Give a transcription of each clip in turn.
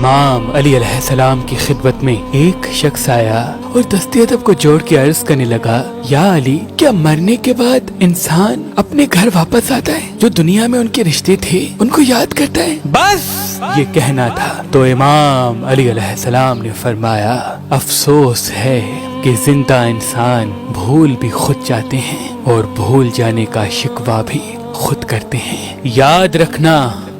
امام علی علیہ السلام کی خدمت میں ایک شخص آیا اور دست ادب کو جوڑ کے عرض کرنے لگا، یا علی، کیا مرنے کے بعد انسان اپنے گھر واپس آتا ہے؟ جو دنیا میں ان کے رشتے تھے ان کو یاد کرتا ہے؟ بس یہ کہنا تھا تو امام علی علیہ السلام نے فرمایا، افسوس ہے کہ زندہ انسان بھول بھی خود جاتے ہیں اور بھول جانے کا شکوہ بھی خود کرتے ہیں۔ یاد رکھنا،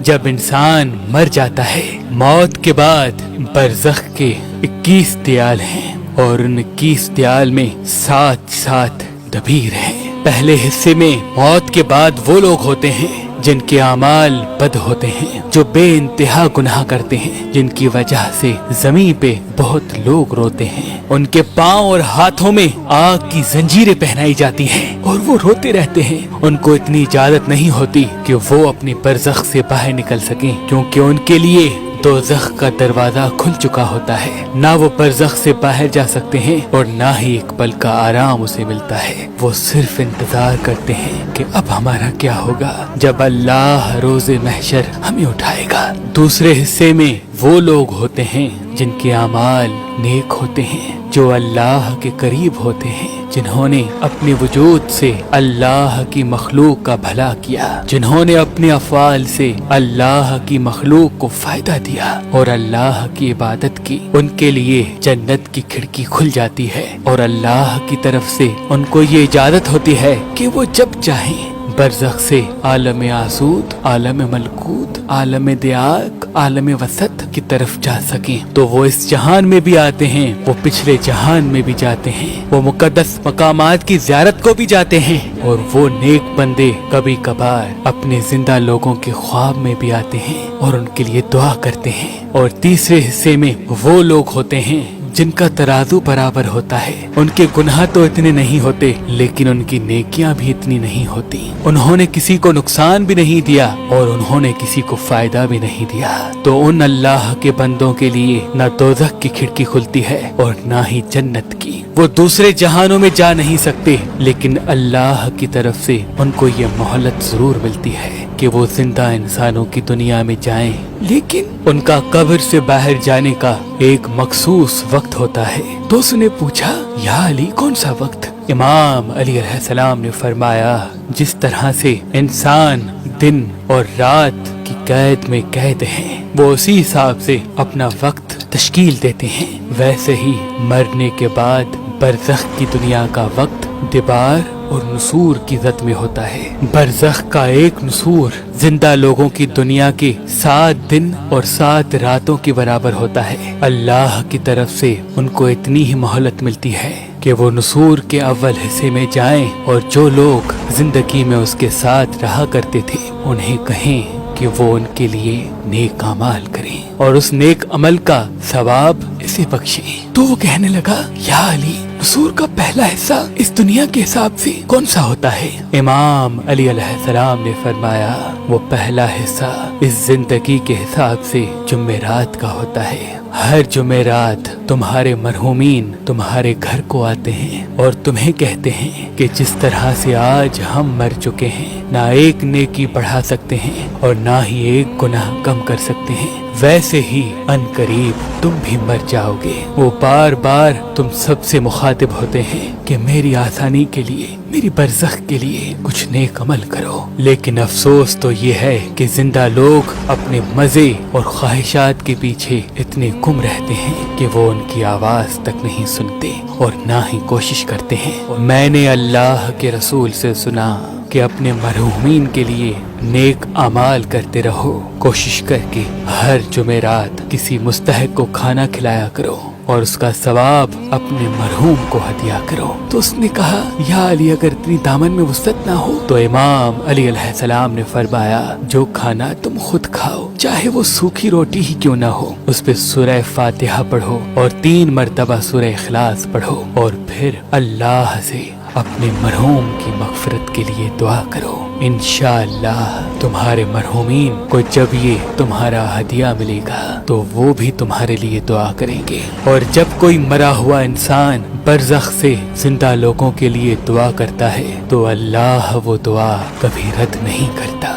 جب انسان مر جاتا ہے، موت کے بعد برزخ کے 21 دیال ہیں اور ان 21 دیال میں 7 دبیر ہیں۔ پہلے حصے میں موت کے بعد وہ لوگ ہوتے ہیں جن کے اعمال بد ہوتے ہیں، جو بے انتہا گناہ کرتے ہیں، جن کی وجہ سے زمین پہ بہت لوگ روتے ہیں۔ ان کے پاؤں اور ہاتھوں میں آگ کی زنجیریں پہنائی جاتی ہیں اور وہ روتے رہتے ہیں۔ ان کو اتنی اجازت نہیں ہوتی کہ وہ اپنی برزخ سے باہر نکل سکیں، کیونکہ ان کے لیے دوزخ کا دروازہ کھل چکا ہوتا ہے۔ نہ وہ برزخ سے باہر جا سکتے ہیں اور نہ ہی ایک پل کا آرام اسے ملتا ہے۔ وہ صرف انتظار کرتے ہیں کہ اب ہمارا کیا ہوگا جب اللہ روز محشر ہمیں اٹھائے گا۔ دوسرے حصے میں وہ لوگ ہوتے ہیں جن کے اعمال نیک ہوتے ہیں، جو اللہ کے قریب ہوتے ہیں، جنہوں نے اپنے وجود سے اللہ کی مخلوق کا بھلا کیا، جنہوں نے اپنے افعال سے اللہ کی مخلوق کو فائدہ دیا اور اللہ کی عبادت کی۔ ان کے لیے جنت کی کھڑکی کھل جاتی ہے اور اللہ کی طرف سے ان کو یہ اجازت ہوتی ہے کہ وہ جب چاہیں برزخ سے عالم آسود، عالم ملکوت، عالم دیاق، عالم وسط کی طرف جا سکیں۔ تو وہ اس جہان میں بھی آتے ہیں، وہ پچھلے جہان میں بھی جاتے ہیں، وہ مقدس مقامات کی زیارت کو بھی جاتے ہیں، اور وہ نیک بندے کبھی کبھار اپنے زندہ لوگوں کے خواب میں بھی آتے ہیں اور ان کے لیے دعا کرتے ہیں۔ اور تیسرے حصے میں وہ لوگ ہوتے ہیں جن کا ترازو برابر ہوتا ہے۔ ان کے گناہ تو اتنے نہیں ہوتے لیکن ان کی نیکیاں بھی اتنی نہیں ہوتی۔ انہوں نے کسی کو نقصان بھی نہیں دیا اور انہوں نے کسی کو فائدہ بھی نہیں دیا۔ تو ان اللہ کے بندوں کے لیے نہ دوزخ کی کھڑکی کھلتی ہے اور نہ ہی جنت کی۔ وہ دوسرے جہانوں میں جا نہیں سکتے لیکن اللہ کی طرف سے ان کو یہ مہلت ضرور ملتی ہے کہ وہ زندہ انسانوں کی دنیا میں جائیں، لیکن ان کا قبر سے باہر جانے کا ایک مخصوص وقت ہوتا ہے۔ تو اس نے پوچھا، یا علی، کون سا وقت؟ امام علی علیہ السلام نے فرمایا، جس طرح سے انسان دن اور رات کی قید میں قید ہیں، وہ اسی حساب سے اپنا وقت تشکیل دیتے ہیں، ویسے ہی مرنے کے بعد برزخ کی دنیا کا وقت دیبار اور نصور کی ذات میں ہوتا ہے۔ برزخ کا ایک نصور زندہ لوگوں کی دنیا کے 7 دن اور 7 راتوں کے برابر ہوتا ہے۔ اللہ کی طرف سے ان کو اتنی ہی مہلت ملتی ہے کہ وہ نصور کے اول حصے میں جائیں اور جو لوگ زندگی میں اس کے ساتھ رہا کرتے تھے انہیں کہیں کہ وہ ان کے لیے نیک اعمال کریں اور اس نیک عمل کا ثواب اسے بخشیں۔ تو وہ کہنے لگا، یا علی، نصور کا پہلا حصہ اس دنیا کے حساب سے کون سا ہوتا ہے؟ امام علی علیہ السلام نے فرمایا، وہ پہلا حصہ اس زندگی کے حساب سے جمعرات کا ہوتا ہے۔ ہر جمعرات تمہارے مرحومین تمہارے گھر کو آتے ہیں اور تمہیں کہتے ہیں کہ جس طرح سے آج ہم مر چکے ہیں، نہ ایک نیکی بڑھا سکتے ہیں اور نہ ہی ایک گناہ کم کر سکتے ہیں، ویسے ہی ان قریب تم بھی مر جاؤ گے۔ وہ بار بار تم سب سے مخاطب ہوتے ہیں کہ میری آسانی کے لیے، میری برزخ کے لیے کچھ نیک عمل کرو، لیکن افسوس تو یہ ہے کہ زندہ لوگ اپنے مزے اور خواہشات کے پیچھے اتنے گم رہتے ہیں کہ وہ ان کی آواز تک نہیں سنتے اور نہ ہی کوشش کرتے ہیں۔ میں نے اللہ کے رسول سے سنا کہ اپنے مرحومین کے لیے نیک اعمال کرتے رہو، کوشش کر کے ہر جمعرات کسی مستحق کو کھانا کھلایا کرو اور اس کا ثواب اپنے مرحوم کو ہدیہ کرو۔ تو اس نے کہا، یا علی، اگر اتنی دامن میں وسعت نہ ہو تو امام علی علیہ السلام نے فرمایا، جو کھانا تم خود کھاؤ، چاہے وہ سوکھی روٹی ہی کیوں نہ ہو، اس پہ سورہ فاتحہ پڑھو اور 3 مرتبہ سورہ اخلاص پڑھو اور پھر اللہ سے اپنے مرحوم کی مغفرت کے لیے دعا کرو۔ انشاءاللہ تمہارے مرحومین کو جب یہ تمہارا ہدیہ ملے گا تو وہ بھی تمہارے لیے دعا کریں گے۔ اور جب کوئی مرا ہوا انسان برزخ سے زندہ لوگوں کے لیے دعا کرتا ہے تو اللہ وہ دعا کبھی رد نہیں کرتا۔